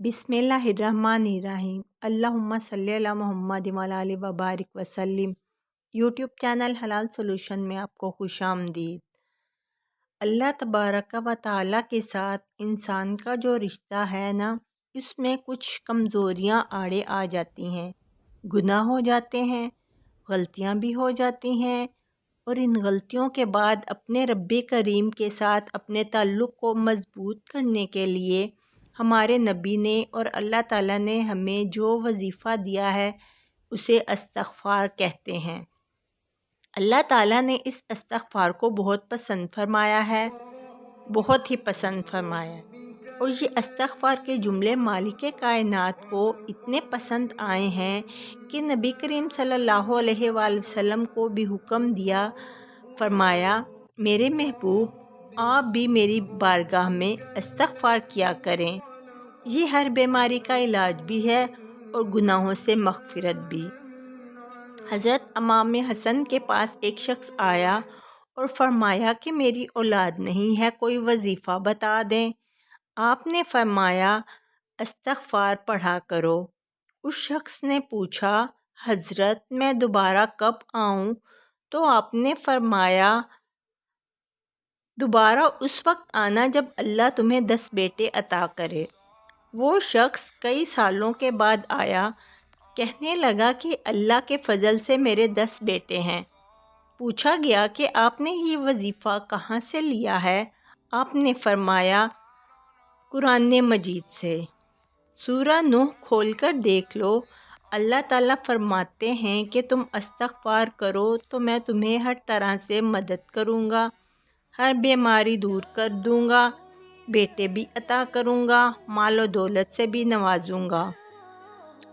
बिस्मिल्लाहिर्रहमानिर्रहीम। अल्लाहुम्मा सल्ली अला मुहम्मद व अला आलि व बारिक वसल्लिम। यूट्यूब चैनल हलाल सॉल्यूशन में आपको खुशामदीद। अल्लाह तबारक व तआला के साथ इंसान का जो रिश्ता है ना, इसमें कुछ कमज़ोरियाँ आड़े आ जाती हैं, गुनाह हो जाते हैं, गलतियाँ भी हो जाती हैं। और इन गलतियों के बाद अपने रब्बे करीम के साथ अपने ताल्लुक़ को मज़बूत करने के लिए हमारे नबी ने और अल्लाह ताला ने हमें जो वजीफ़ा दिया है उसे इस्तग़फ़ार कहते हैं। अल्लाह ताला ने इस इस्तग़फ़ार को बहुत पसंद फरमाया है, बहुत ही पसंद फरमाया है। और ये इस्तग़फ़ार के जुमले मालिक कायनात को इतने पसंद आए हैं कि नबी करीम सल्लल्लाहु अलैहि वसल्लम को भी हुक्म दिया, फरमाया, मेरे महबूब आप भी मेरी बारगाह में इस्तग़फ़ार किया करें, ये हर बीमारी का इलाज भी है और गुनाहों से मग़फ़िरत भी। हज़रत इमाम हसन के पास एक शख्स आया और फरमाया कि मेरी औलाद नहीं है, कोई वजीफ़ा बता दें। आपने फरमाया इस्तग़फ़ार पढ़ा करो। उस शख्स ने पूछा, हज़रत मैं दोबारा कब आऊँ? तो आपने फरमाया दोबारा उस वक्त आना जब अल्लाह तुम्हें 10 बेटे अता करे। वो शख्स कई सालों के बाद आया, कहने लगा कि अल्लाह के फ़ज़ल से मेरे 10 बेटे हैं। पूछा गया कि आपने ये वजीफ़ा कहाँ से लिया है? आपने फरमाया कुरान मजीद से। सूरा नूह खोलकर देख लो। अल्लाह ताला फरमाते हैं कि तुम इस्तग़फ़ार करो तो मैं तुम्हें हर तरह से मदद करूँगा, हर बीमारी दूर कर दूँगा, बेटे भी अता करूँगा, मालो दौलत से भी नवाजूँगा।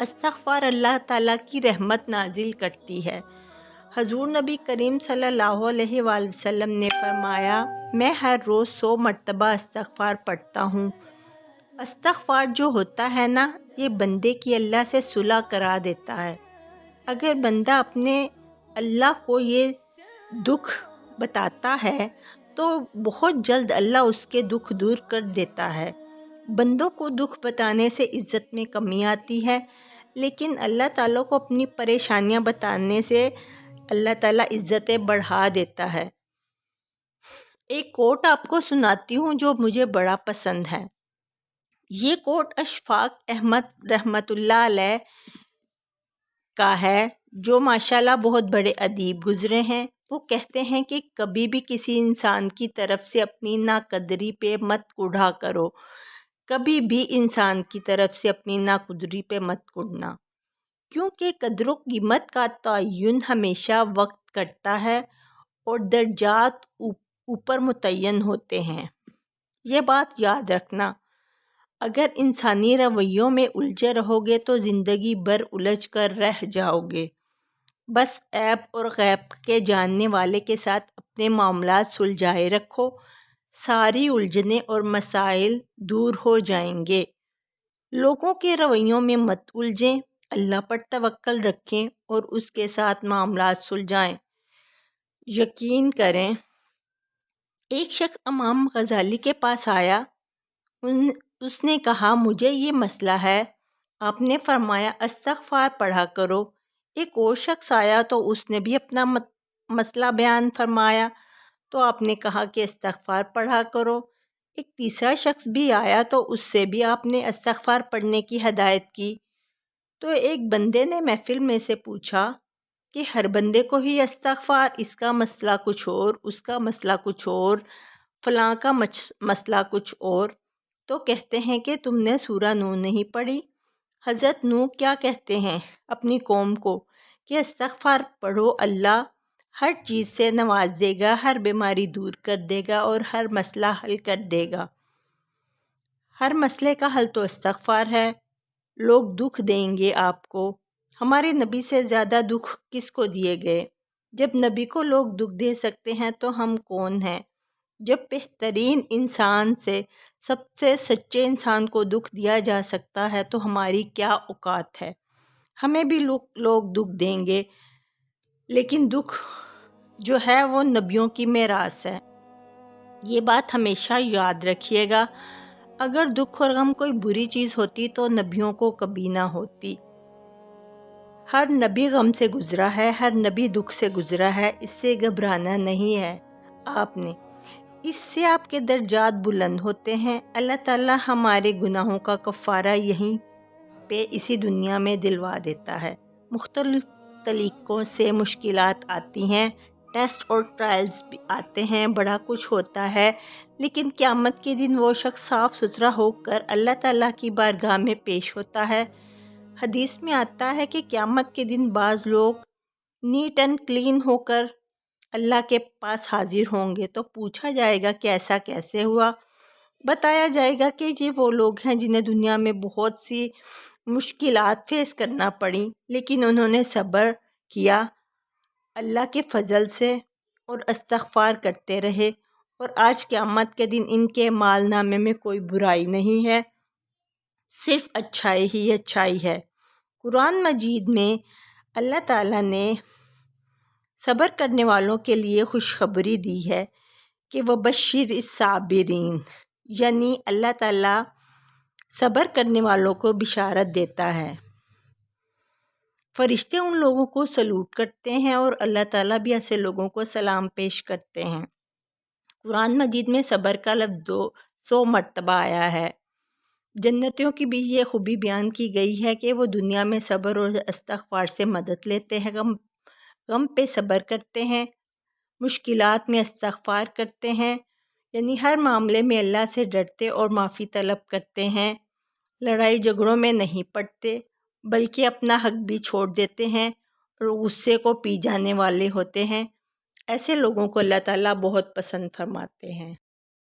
इस्तग़फ़ार अल्लाह ताला की रहमत नाजिल करती है। हज़ूर नबी करीम सल्लल्लाहु अलैहि वसल्लम ने फरमाया, मैं हर रोज़ 100 मरतबा इस्तग़फ़ार पढ़ता हूँ। इस्तग़फ़ार जो होता है ना, ये बंदे की अल्लाह से सुलह करा देता है। अगर बंदा अपने अल्लाह को ये दुख बताता है तो बहुत जल्द अल्लाह उसके दुख दूर कर देता है। बंदों को दुख बताने से इज़्ज़त में कमी आती है, लेकिन अल्लाह ताला को अपनी परेशानियां बताने से अल्लाह ताला इज़्ज़तें बढ़ा देता है। एक कोट आपको सुनाती हूँ जो मुझे बड़ा पसंद है। ये कोट अशफाक अहमद रहमतुल्लाह अलैह का है, जो माशाल्लाह बहुत बड़े अदीब गुजरे हैं। वो कहते हैं कि कभी भी किसी इंसान की तरफ से अपनी नाकदरी पे मत कुढ़ा करो, कभी भी इंसान की तरफ से अपनी नाकदरी पे मत कुढ़ना, क्योंकि कदर कीमत का तयन हमेशा वक्त करता है और दर्जात ऊपर मुतय्यन होते हैं। ये बात याद रखना। अगर इंसानी रवैयों में उलझे रहोगे तो ज़िंदगी भर उलझ कर रह जाओगे। बस ऐब और गैब के जानने वाले के साथ अपने मामलात सुलझाए रखो, सारी उलझने और मसाइल दूर हो जाएंगे। लोगों के रवैयों में मत उलझें, अल्लाह पर तवक्कल रखें और उसके साथ मामलात सुलझाएं। यकीन करें, एक शख्स इमाम गज़ाली के पास आया। उसने कहा, मुझे ये मसला है। आपने फरमाया इस्तग़फ़ार पढ़ा करो। एक और शख्स आया तो उसने भी अपना मसला बयान फरमाया, तो आपने कहा कि इस्तग़फ़ार पढ़ा करो। एक तीसरा शख्स भी आया तो उससे भी आपने इस्तग़फ़ार पढ़ने की हदायत की। तो एक बंदे ने महफिल में से पूछा कि हर बंदे को ही इस्तग़फ़ार, इसका मसला कुछ और, उसका मसला कुछ और, फलां का मसला कुछ और। तो कहते हैं कि तुमने सूरा नूह नहीं पढ़ी। हज़रत नूह क्या कहते हैं अपनी कौम को कि इस्तग़फ़ार पढ़ो, अल्लाह हर चीज़ से नवाज देगा, हर बीमारी दूर कर देगा और हर मसला हल कर देगा। हर मसले का हल तो इस्तग़फ़ार है। लोग दुख देंगे आपको, हमारे नबी से ज़्यादा दुख किसको दिए गए? जब नबी को लोग दुख दे सकते हैं तो हम कौन हैं? जब बेहतरीन इंसान से, सबसे सच्चे इंसान को दुख दिया जा सकता है तो हमारी क्या औकात है? हमें भी लोग दुख देंगे, लेकिन दुख जो है वो नबियों की मेरास है। ये बात हमेशा याद रखिएगा। اگر دکھ اور غم کوئی بری چیز ہوتی تو نبیوں کو کبھی نہ ہوتی۔ ہر نبی غم سے گزرا ہے، ہر نبی دکھ سے گزرا ہے، اس سے گھبرانا نہیں ہے آپ نے، اس سے آپ کے درجات بلند ہوتے ہیں۔ اللہ تعالیٰ ہمارے گناہوں کا کفارہ یہیں پہ اسی دنیا میں دلوا دیتا ہے۔ مختلف طریقوں سے مشکلات آتی ہیں، ٹیسٹ اور ٹرائلز بھی آتے ہیں، بڑا کچھ ہوتا ہے، لیکن قیامت کے دن وہ شخص صاف ستھرا ہو کر اللہ تعالیٰ کی بارگاہ میں پیش ہوتا ہے۔ حدیث میں آتا ہے کہ قیامت کے دن بعض لوگ نیٹ اینڈ کلین ہو کر اللہ کے پاس حاضر ہوں گے، تو پوچھا جائے گا کہ ایسا کیسے ہوا؟ بتایا جائے گا کہ یہ وہ لوگ ہیں جنہیں دنیا میں بہت سی مشکلات فیس کرنا پڑی، لیکن انہوں نے صبر کیا اللہ کے فضل سے اور استغفار کرتے رہے، اور آج قیامت کے دن ان کے اعمال نامے میں کوئی برائی نہیں ہے، صرف اچھائی ہی اچھائی ہے۔ قرآن مجید میں اللہ تعالیٰ نے صبر کرنے والوں کے لیے خوشخبری دی ہے کہ وَبَشِّرِ الصَّابِرِينَ، یعنی اللہ تعالیٰ صبر کرنے والوں کو بشارت دیتا ہے۔ فرشتے ان لوگوں کو سلوٹ کرتے ہیں اور اللہ تعالیٰ بھی ایسے لوگوں کو سلام پیش کرتے ہیں۔ قرآن مجید میں صبر کا لفظ 200 مرتبہ آیا ہے۔ جنتیوں کی بھی یہ خوبی بیان کی گئی ہے کہ وہ دنیا میں صبر اور استغفار سے مدد لیتے ہیں، غم پہ صبر کرتے ہیں، مشکلات میں استغفار کرتے ہیں، یعنی ہر معاملے میں اللہ سے ڈرتے اور معافی طلب کرتے ہیں، لڑائی جھگڑوں میں نہیں پڑتے بلکہ اپنا حق بھی چھوڑ دیتے ہیں اور غصے کو پی جانے والے ہوتے ہیں۔ ایسے لوگوں کو اللہ تعالیٰ بہت پسند فرماتے ہیں۔